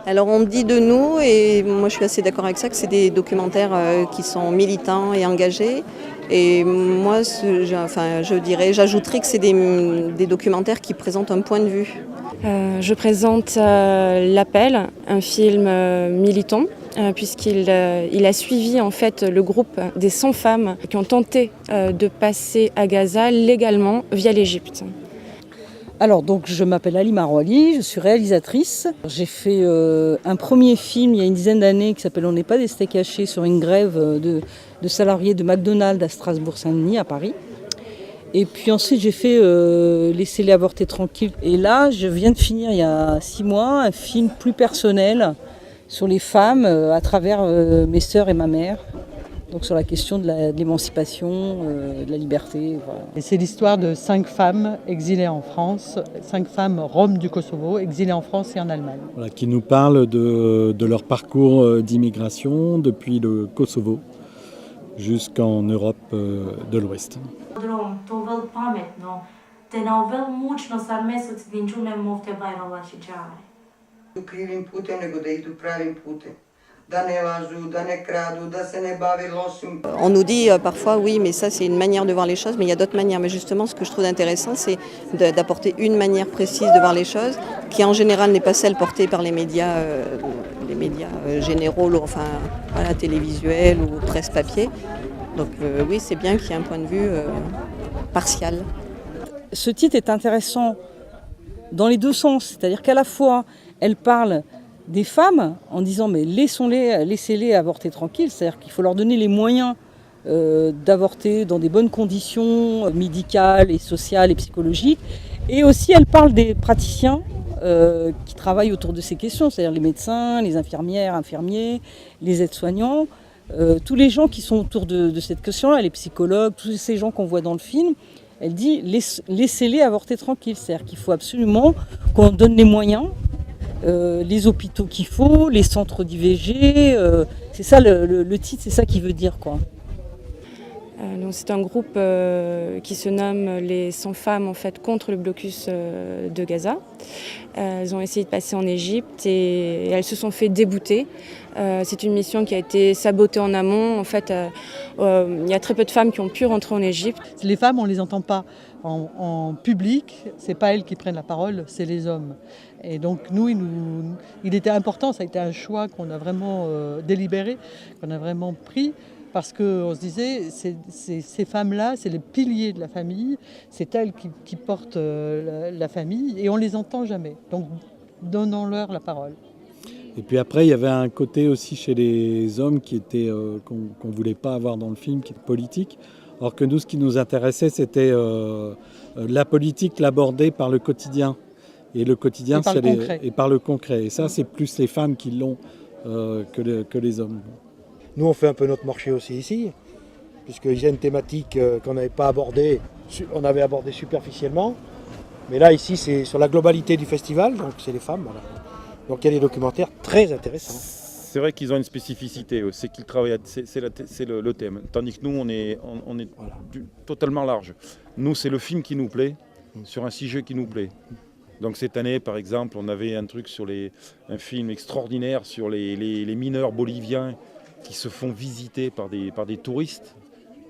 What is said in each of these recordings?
Alors on dit de nous, et moi je suis assez d'accord avec ça, que c'est des documentaires qui sont militants et engagés. Et moi, j'ajouterais que c'est des documentaires qui présentent un point de vue. Je présente L'Appel, un film militant, puisqu'il a suivi en fait le groupe des 100 femmes qui ont tenté de passer à Gaza légalement via l'Égypte. Alors donc je m'appelle Halima Rouali, je suis réalisatrice. J'ai fait un premier film il y a une dizaine d'années qui s'appelle On n'est pas des steaks hachés sur une grève de salariés de McDonald's à Strasbourg-Saint-Denis à Paris. Et puis ensuite j'ai fait Laissez-les avorter tranquilles. Et là je viens de finir il y a 6 mois un film plus personnel sur les femmes à travers mes sœurs et ma mère. Donc sur la question de l'émancipation, de la liberté. Voilà. Et c'est l'histoire de 5 femmes exilées en France, 5 femmes roms du Kosovo, exilées en France et en Allemagne. Voilà, qui nous parlent de leur parcours d'immigration depuis le Kosovo jusqu'en Europe de l'Ouest. Krivim putem, nego da idu pravim putem. Da ne lažu, da ne kradu, da se ne bave lošim. On nous dit parfois oui, mais ça c'est une manière de voir les choses, mais il y a d'autres manières. Mais justement, ce que je trouve intéressant, c'est d'apporter une manière précise de voir les choses, qui en général n'est pas celle portée par les médias généraux, enfin voilà, télévisuels ou presse papier. Donc oui, c'est bien qu'il y ait un point de vue partial. Ce titre est intéressant dans les deux sens, c'est-à-dire qu'à la fois elle parle des femmes en disant mais laissez-les avorter tranquilles, c'est-à-dire qu'il faut leur donner les moyens d'avorter dans des bonnes conditions médicales et sociales et psychologiques. Et aussi elle parle des praticiens qui travaillent autour de ces questions, c'est-à-dire les médecins, les infirmières, infirmiers, les aides-soignants, tous les gens qui sont autour de cette question-là, les psychologues, tous ces gens qu'on voit dans le film. Elle dit laissez-les avorter tranquilles, c'est-à-dire qu'il faut absolument qu'on donne les moyens. Les hôpitaux qu'il faut, les centres d'IVG, c'est ça le titre, c'est ça qu'il veut dire quoi. Donc c'est un groupe qui se nomme les 100 femmes en fait contre le blocus de Gaza. Elles ont essayé de passer en Égypte et elles se sont fait débouter. C'est une mission qui a été sabotée en amont. En fait, il y a très peu de femmes qui ont pu rentrer en Égypte. Les femmes, on ne les entend pas en public, c'est pas elles qui prennent la parole, c'est les hommes. Et donc il était important, ça a été un choix qu'on a vraiment délibéré, qu'on a vraiment pris, parce qu'on se disait, ces femmes-là, c'est les piliers de la famille, c'est elles qui portent la famille, et on ne les entend jamais. Donc donnons-leur la parole. Et puis après, il y avait un côté aussi chez les hommes qui était qu'on ne voulait pas avoir dans le film, qui est politique. Alors que nous, ce qui nous intéressait, c'était la politique l'abordée par le quotidien. Et le quotidien, et par le concret. Et ça, c'est plus les femmes qui l'ont que les hommes. Nous, on fait un peu notre marché aussi ici, puisqu'il y a une thématique qu'on n'avait pas abordée, on avait abordé superficiellement. Mais là, ici, c'est sur la globalité du festival, donc c'est les femmes. Voilà. Donc il y a des documentaires très intéressants. C'est vrai qu'ils ont une spécificité, c'est qu'ils travaillent, c'est le thème. Tandis que nous, on est voilà, totalement large. Nous, c'est le film qui nous plaît, sur un sujet qui nous plaît. Donc cette année, par exemple, on avait un truc un film extraordinaire sur les mineurs boliviens qui se font visiter par des touristes,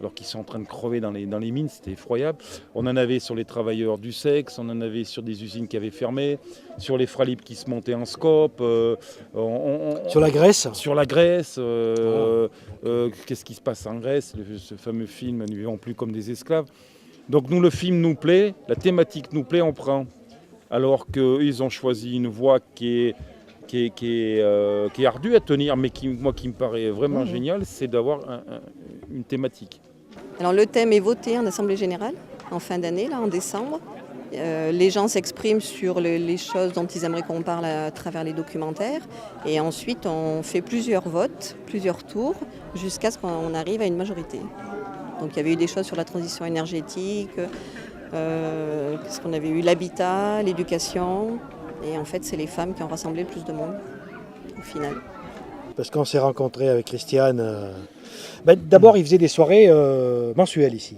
alors qu'ils sont en train de crever dans les mines, c'était effroyable. On en avait sur les travailleurs du sexe, on en avait sur des usines qui avaient fermé, sur les fralibes qui se montaient en scope. Sur la Grèce. Sur la Grèce. Qu'est-ce qui se passe en Grèce, ce fameux film « Ne vivons plus comme des esclaves ». Donc nous, le film nous plaît, la thématique nous plaît, on prend. Alors qu'ils ont choisi une voie qui est ardue à tenir, mais qui me paraît vraiment géniale, c'est d'avoir une thématique. Alors le thème est voté en Assemblée Générale, en fin d'année, là, en décembre. Les gens s'expriment sur les choses dont ils aimeraient qu'on parle à travers les documentaires. Et ensuite, on fait plusieurs votes, plusieurs tours, jusqu'à ce qu'on arrive à une majorité. Donc il y avait eu des choses sur la transition énergétique, qu'est-ce qu'on avait eu, l'habitat, l'éducation. Et en fait, c'est les femmes qui ont rassemblé le plus de monde, au final. Parce qu'on s'est rencontrés avec Christiane. D'abord, il faisait des soirées mensuelles ici.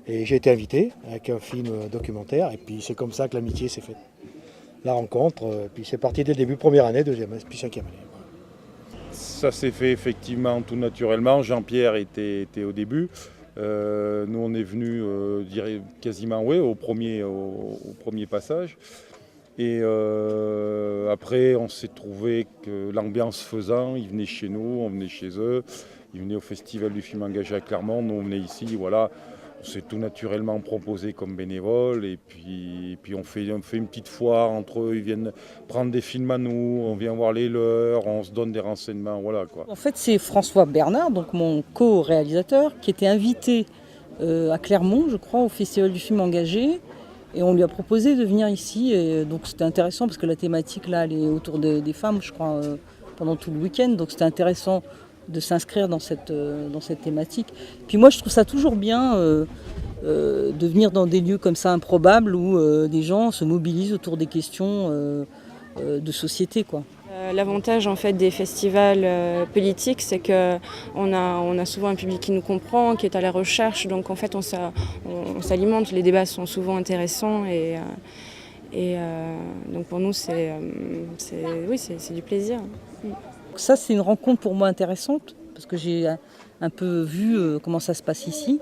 Et j'ai été invité avec un film documentaire. Et puis c'est comme ça que l'amitié s'est faite. la rencontre. Puis c'est parti dès le début, première année, deuxième année, puis cinquième année. Ça s'est fait effectivement tout naturellement. Jean-Pierre était au début. Nous, on est venus quasiment au premier passage. Et après, on s'est trouvé que l'ambiance faisant, ils venaient chez nous, on venait chez eux. Ils venaient au Festival du film engagé à Clermont, nous on venait ici, voilà. On s'est tout naturellement proposé comme bénévole et puis on fait une petite foire entre eux, ils viennent prendre des films à nous, on vient voir les leurs, on se donne des renseignements, voilà quoi. En fait, c'est François Bernard, donc mon co-réalisateur, qui était invité à Clermont, je crois, au Festival du film engagé. Et on lui a proposé de venir ici. Et donc c'était intéressant parce que la thématique là, elle est autour des femmes, je crois, pendant tout le week-end. Donc c'était intéressant de s'inscrire dans cette thématique. Puis moi, je trouve ça toujours bien de venir dans des lieux comme ça improbables où des gens se mobilisent autour des questions de société, quoi. L'avantage en fait des festivals politiques, c'est qu'on a souvent un public qui nous comprend, qui est à la recherche, donc en fait on s'alimente, les débats sont souvent intéressants et donc pour nous c'est du plaisir. Ça c'est une rencontre pour moi intéressante parce que j'ai un peu vu comment ça se passe ici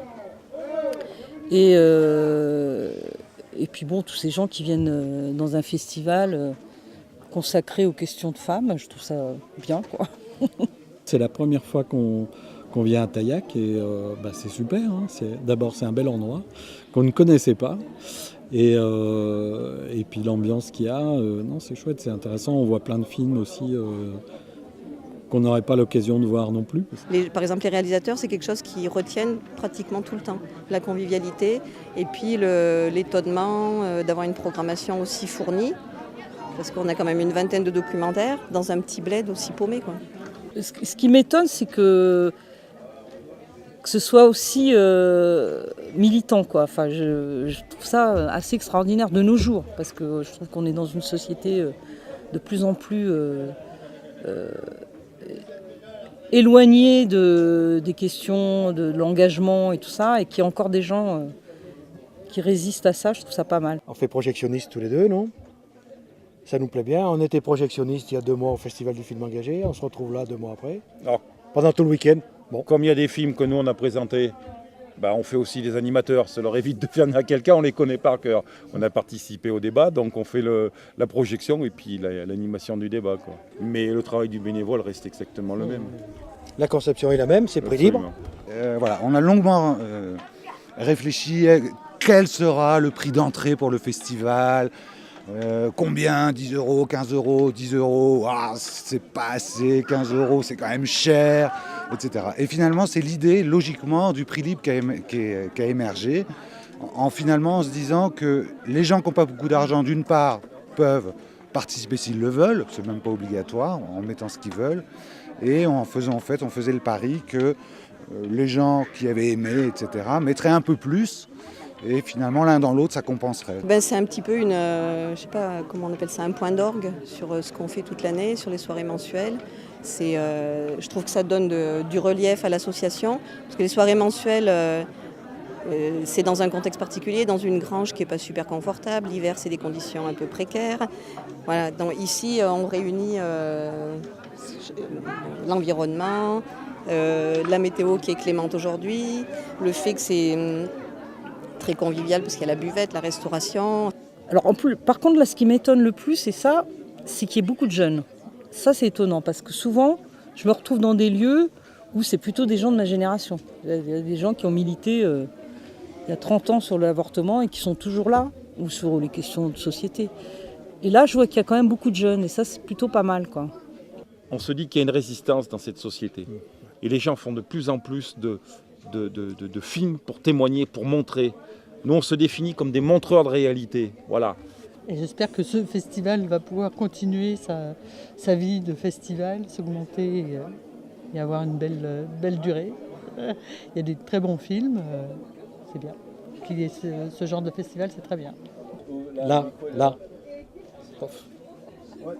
et puis bon, tous ces gens qui viennent dans un festival consacré aux questions de femmes, je trouve ça bien, quoi. C'est la première fois qu'on vient à Taillac et c'est super. Hein. D'abord, c'est un bel endroit qu'on ne connaissait pas. Et puis l'ambiance qu'il y a, non, c'est chouette, c'est intéressant. On voit plein de films aussi qu'on n'aurait pas l'occasion de voir non plus. Par exemple, les réalisateurs, c'est quelque chose qu'ils retiennent pratiquement tout le temps. La convivialité et puis l'étonnement d'avoir une programmation aussi fournie. Parce qu'on a quand même une vingtaine de documentaires dans un petit bled aussi paumé, quoi. Ce qui m'étonne, c'est que ce soit aussi militant, quoi. Enfin, je trouve ça assez extraordinaire de nos jours, parce que je trouve qu'on est dans une société de plus en plus éloignée des questions de l'engagement et tout ça, et qu'il y a encore des gens qui résistent à ça. Je trouve ça pas mal. On fait projectionniste tous les deux, non ? Ça nous plaît bien. On était projectionniste il y a 2 mois au Festival du film engagé. On se retrouve là 2 mois après. Alors, pendant tout le week-end. Bon. Comme il y a des films que nous on a présentés, on fait aussi des animateurs. Ça leur évite de faire à quelqu'un, on les connaît par cœur. On a participé au débat, donc on fait la projection et puis l'animation du débat, quoi. Mais le travail du bénévole reste exactement le même. La conception est la même, c'est prix libre. Voilà, on a longuement réfléchi à quel sera le prix d'entrée pour le festival. Combien ? 10 €, 15 €, 10 €, c'est pas assez, 15 € c'est quand même cher, etc. Et finalement, c'est l'idée, logiquement, du prix libre qui a émergé, en finalement en se disant que les gens qui n'ont pas beaucoup d'argent, d'une part, peuvent participer s'ils le veulent, c'est même pas obligatoire, en mettant ce qu'ils veulent, et on faisait le pari que les gens qui avaient aimé, etc., mettraient un peu plus. Et finalement, l'un dans l'autre, ça compenserait. C'est un petit peu je sais pas comment on appelle ça, un point d'orgue sur ce qu'on fait toute l'année, sur les soirées mensuelles. Je trouve que ça donne du relief à l'association, parce que les soirées mensuelles, c'est dans un contexte particulier, dans une grange qui n'est pas super confortable. L'hiver, c'est des conditions un peu précaires. Voilà, donc ici, on réunit l'environnement, la météo qui est clémente aujourd'hui, le fait que c'est très convivial parce qu'il y a la buvette, la restauration. Alors par contre, là, ce qui m'étonne le plus, c'est qu'il y ait beaucoup de jeunes. Ça, c'est étonnant parce que souvent, je me retrouve dans des lieux où c'est plutôt des gens de ma génération. Il y a des gens qui ont milité il y a 30 ans sur l'avortement et qui sont toujours là, ou sur les questions de société. Et là, je vois qu'il y a quand même beaucoup de jeunes et ça, c'est plutôt pas mal, quoi. On se dit qu'il y a une résistance dans cette société. Et les gens font de plus en plus de films pour témoigner, pour montrer. Nous, on se définit comme des montreurs de réalité. Voilà. Et j'espère que ce festival va pouvoir continuer sa vie de festival, s'augmenter et avoir une belle durée. Il y a des très bons films, c'est bien. Qu'il y ait ce genre de festival, c'est très bien. Là. Ouais,